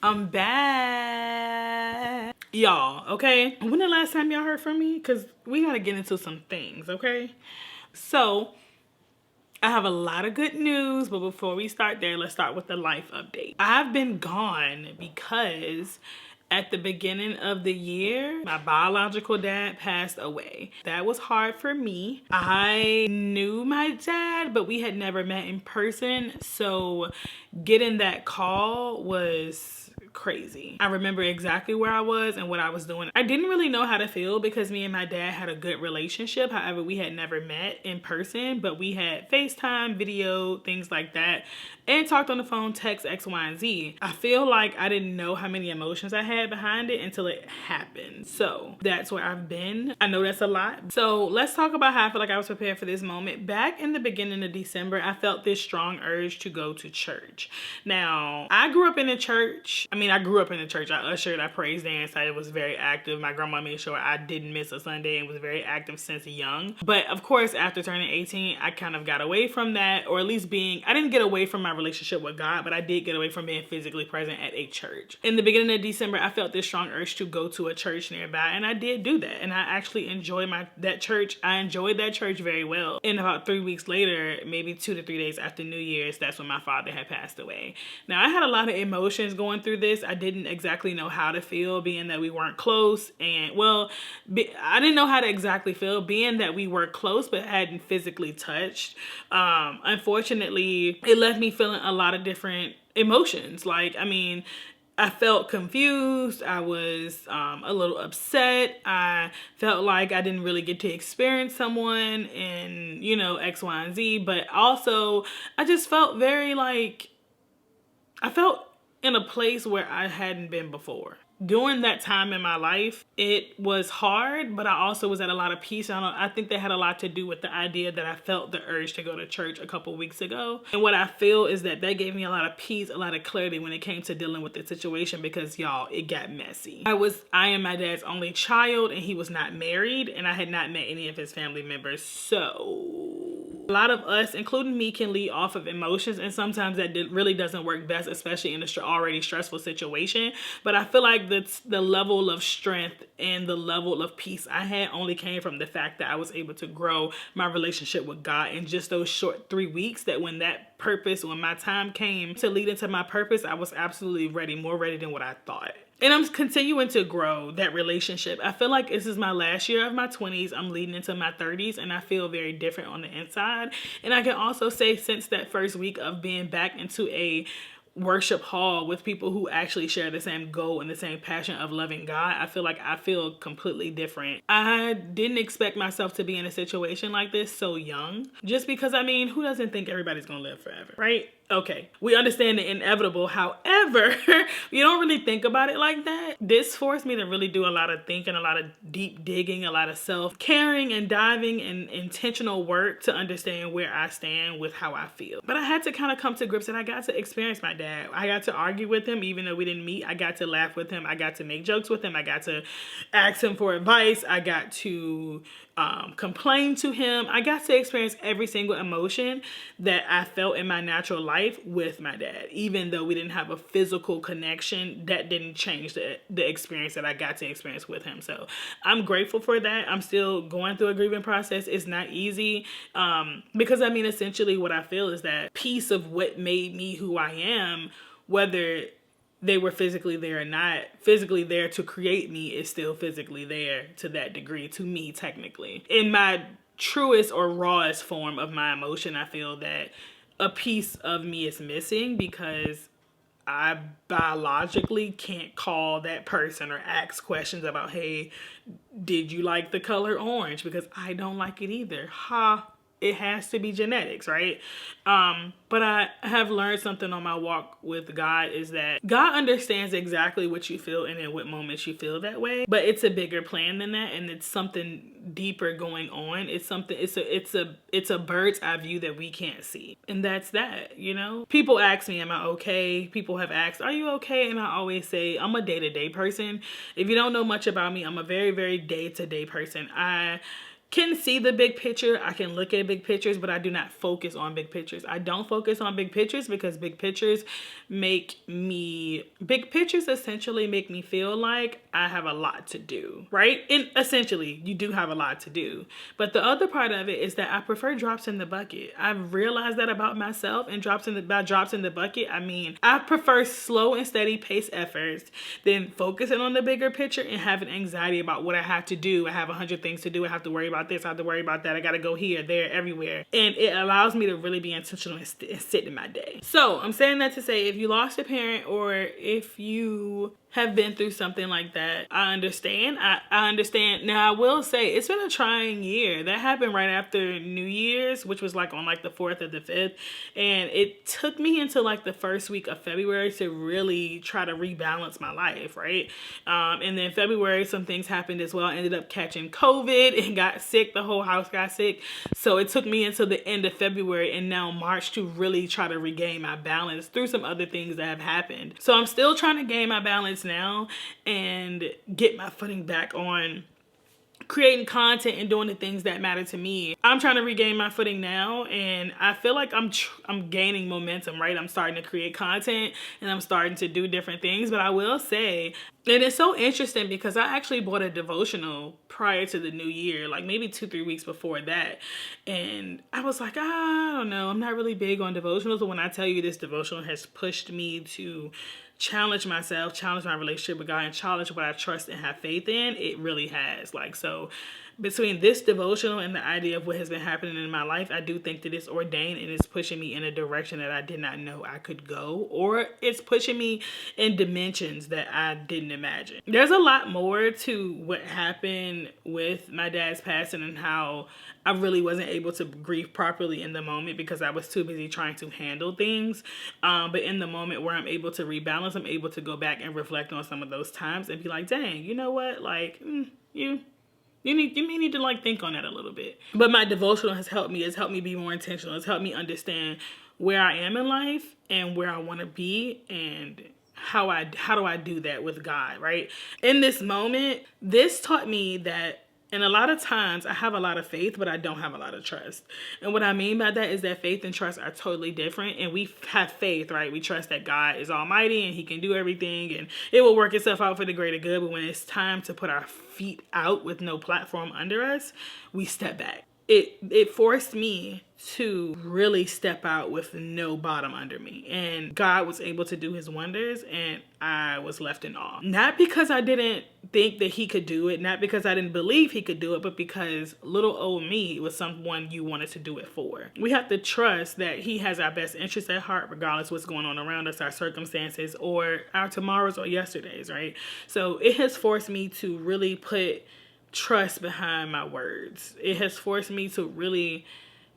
I'm back. Y'all, okay? When the last time y'all heard from me? Because we got to get into some things, okay? So, I have a lot of good news, but before we start there, let's start with the life update. I've been gone because at the beginning of the year, my biological dad passed away. That was hard for me. I knew my dad, but we had never met in person. So getting that call was crazy. I remember exactly where I was and what I was doing. I didn't really know how to feel because me and my dad had a good relationship. However, we had never met in person, but we had FaceTime, video, things like that, and talked on the phone, text X, Y, and Z. I feel like I didn't know how many emotions I had behind it until it happened. So that's where I've been. I know that's a lot. So let's talk about how I feel like I was prepared for this moment. Back in the beginning of December, I felt this strong urge to go to church. Now, I grew up in a church. I grew up in a church. I ushered, I praise danced. I was very active. My grandma made sure I didn't miss a Sunday and was very active since young. But of course, after turning 18, I kind of got away from that, or at least I didn't get away from my relationship with God, but I did get away from being physically present at a church. In the beginning of December, I felt this strong urge to go to a church nearby, and I did do that. And I actually enjoyed that church. I enjoyed that church very well. And about 3 weeks later, maybe 2 to 3 days after New Year's, that's when my father had passed away. Now, I had a lot of emotions going through this. I didn't exactly know how to feel, being that we weren't close. And I didn't know how to exactly feel, being that we were close but hadn't physically touched. Unfortunately, it left me feeling a lot of different emotions. I felt confused. I was a little upset. I felt like I didn't really get to experience someone and, X, Y, and Z. But also, I just felt I felt in a place where I hadn't been before. During that time in my life, it was hard, but I also was at a lot of peace. I think that had a lot to do with the idea that I felt the urge to go to church a couple weeks ago. And what I feel is that gave me a lot of peace, a lot of clarity when it came to dealing with the situation, because y'all, it got messy. I am my dad's only child, and he was not married, and I had not met any of his family members. So a lot of us, including me, can lead off of emotions, and sometimes that really doesn't work best, especially in an already stressful situation. But I feel like the level of strength and the level of peace I had only came from the fact that I was able to grow my relationship with God in just those short 3 weeks, that when my time came to lead into my purpose, I was absolutely ready, more ready than what I thought. And I'm continuing to grow that relationship. I feel like this is my last year of my 20s. I'm leading into my 30s, and I feel very different on the inside. And I can also say, since that first week of being back into a worship hall with people who actually share the same goal and the same passion of loving God, I feel like I feel completely different. I didn't expect myself to be in a situation like this so young, just because, who doesn't think everybody's gonna live forever, right? Okay, we understand the inevitable. However, you don't really think about it like that. This forced me to really do a lot of thinking, a lot of deep digging, a lot of self-caring and diving and intentional work to understand where I stand with how I feel. But I had to kind of come to grips that I got to experience my dad. I got to argue with him even though we didn't meet. I got to laugh with him. I got to make jokes with him. I got to ask him for advice. I got to complain to him. I got to experience every single emotion that I felt in my natural life with my dad. Even though we didn't have a physical connection, that didn't change the experience that I got to experience with him. So I'm grateful for that. I'm still going through a grieving process. It's not easy because essentially what I feel is that piece of what made me who I am, whether they were physically there or not, physically there to create me is still physically there to that degree, to me technically. In my truest or rawest form of my emotion, I feel that a piece of me is missing because I biologically can't call that person or ask questions about, hey, did you like the color orange? Because I don't like it either. It has to be genetics, right? But I have learned something on my walk with God, is that God understands exactly what you feel and in what moments you feel that way. But it's a bigger plan than that, and it's something deeper going on. It's a bird's eye view that we can't see. And that's that, People ask me, am I okay? People have asked, are you okay? And I always say, I'm a day-to-day person. If you don't know much about me, I'm a very, very day-to-day person. I can see the big picture. I can look at big pictures, but I do not focus on big pictures. I don't focus on big pictures because big pictures essentially make me feel like I have a lot to do, right? And essentially, you do have a lot to do. But the other part of it is that I prefer drops in the bucket. I've realized that about myself, and by drops in the bucket, I mean, I prefer slow and steady pace efforts than focusing on the bigger picture and having anxiety about what I have to do. I have 100 things to do. I have to worry about this. I have to worry about that. I got to go here, there, everywhere. And it allows me to really be intentional and sit in my day. So I'm saying that to say, if you lost a parent or if you have been through something like that, I understand. I understand. Now, I will say it's been a trying year. That happened right after New Year's, which was like on like the 4th or the 5th. And it took me into like the first week of February to really try to rebalance my life, right? And then February, some things happened as well. I ended up catching COVID and got sick. The whole house got sick. So it took me until the end of February and now March to really try to regain my balance through some other things that have happened. So I'm still trying to gain my balance now and get my footing back on creating content and doing the things that matter to me. I'm trying to regain my footing now, and I feel like I'm gaining momentum, right? I'm starting to create content and I'm starting to do different things. But I will say, and it's so interesting because I actually bought a devotional prior to the new year, like maybe 2-3 weeks before that. And I was like, I don't know, I'm not really big on devotionals. But when I tell you this devotional has pushed me to challenge myself, challenge my relationship with God, and challenge what I trust and have faith in, it really has. Like, so between this devotional and the idea of what has been happening in my life, I do think that it's ordained and it's pushing me in a direction that I did not know I could go, or it's pushing me in dimensions that I didn't imagine. There's a lot more to what happened with my dad's passing and how I really wasn't able to grieve properly in the moment because I was too busy trying to handle things. But in the moment where I'm able to rebalance, I'm able to go back and reflect on some of those times and be like, dang, you know what? Like, you may need to like think on that a little bit. But my devotional has helped me. It's helped me be more intentional. It's helped me understand where I am in life and where I want to be and how do I do that with God, right? In this moment, this taught me that, and a lot of times I have a lot of faith, but I don't have a lot of trust. And what I mean by that is that faith and trust are totally different. And we have faith, right? We trust that God is almighty and he can do everything and it will work itself out for the greater good. But when it's time to put our feet out with no platform under us, we step back. It forced me to really step out with no bottom under me. And God was able to do his wonders and I was left in awe. Not because I didn't think that he could do it, not because I didn't believe he could do it, but because little old me was someone you wanted to do it for. We have to trust that he has our best interests at heart, regardless of what's going on around us, our circumstances, or our tomorrows or yesterdays, right? So it has forced me to really put trust behind my words. It has forced me to really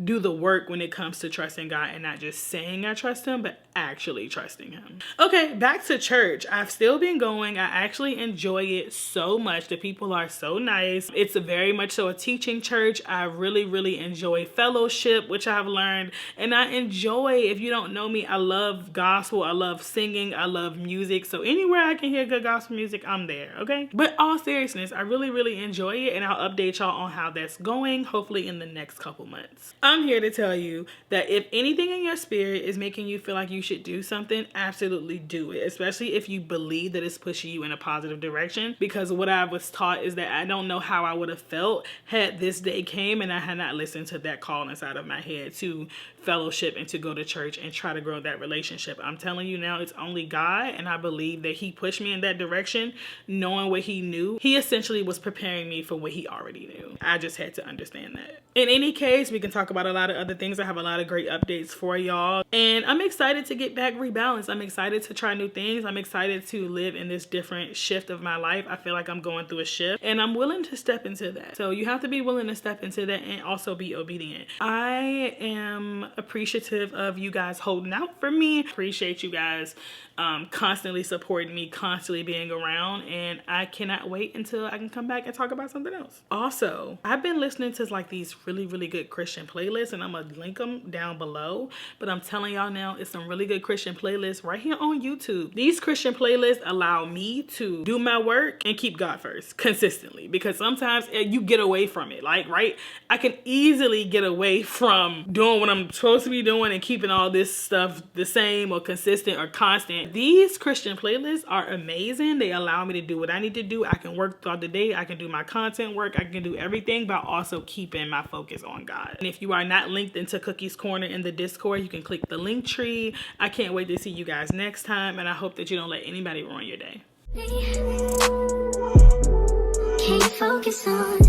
do the work when it comes to trusting God and not just saying I trust him, but actually trusting him. Okay, back to church. I've still been going. I actually enjoy it so much. The people are so nice. It's a very much so a teaching church. I really, really enjoy fellowship, which I've learned. And I enjoy, if you don't know me, I love gospel. I love singing. I love music. So anywhere I can hear good gospel music, I'm there, okay? But all seriousness, I really, really enjoy it. And I'll update y'all on how that's going, hopefully in the next couple months. I'm here to tell you that if anything in your spirit is making you feel like you should do something, absolutely do it, especially if you believe that it's pushing you in a positive direction. Because what I was taught is that I don't know how I would have felt had this day came and I had not listened to that call inside of my head to fellowship and to go to church and try to grow that relationship. I'm telling you now, it's only God, and I believe that he pushed me in that direction, knowing what he knew. He essentially was preparing me for what he already knew. I just had to understand that. In any case, we can talk about a lot of other things. I have a lot of great updates for y'all, and I'm excited to get back rebalanced. I'm excited to try new things. I'm excited to live in this different shift of my life. I feel like I'm going through a shift, and I'm willing to step into that. So you have to be willing to step into that and also be obedient. I am appreciative of you guys holding out for me. Appreciate you guys constantly supporting me, constantly being around, and I cannot wait until I can come back and talk about something else. Also, I've been listening to like these really, really good Christian playlists playlists, and I'm gonna link them down below. But I'm telling y'all now, it's some really good Christian playlists right here on YouTube. These Christian playlists allow me to do my work and keep God first consistently, because sometimes you get away from it. Like, right? I can easily get away from doing what I'm supposed to be doing and keeping all this stuff the same or consistent or constant. These Christian playlists are amazing. They allow me to do what I need to do. I can work throughout the day. I can do my content work. I can do everything, but also keeping my focus on God. And if you are not linked into Cookie's Corner in the Discord, you can click the link tree. I can't wait to see you guys next time, and I hope that you don't let anybody ruin your day. Can't focus on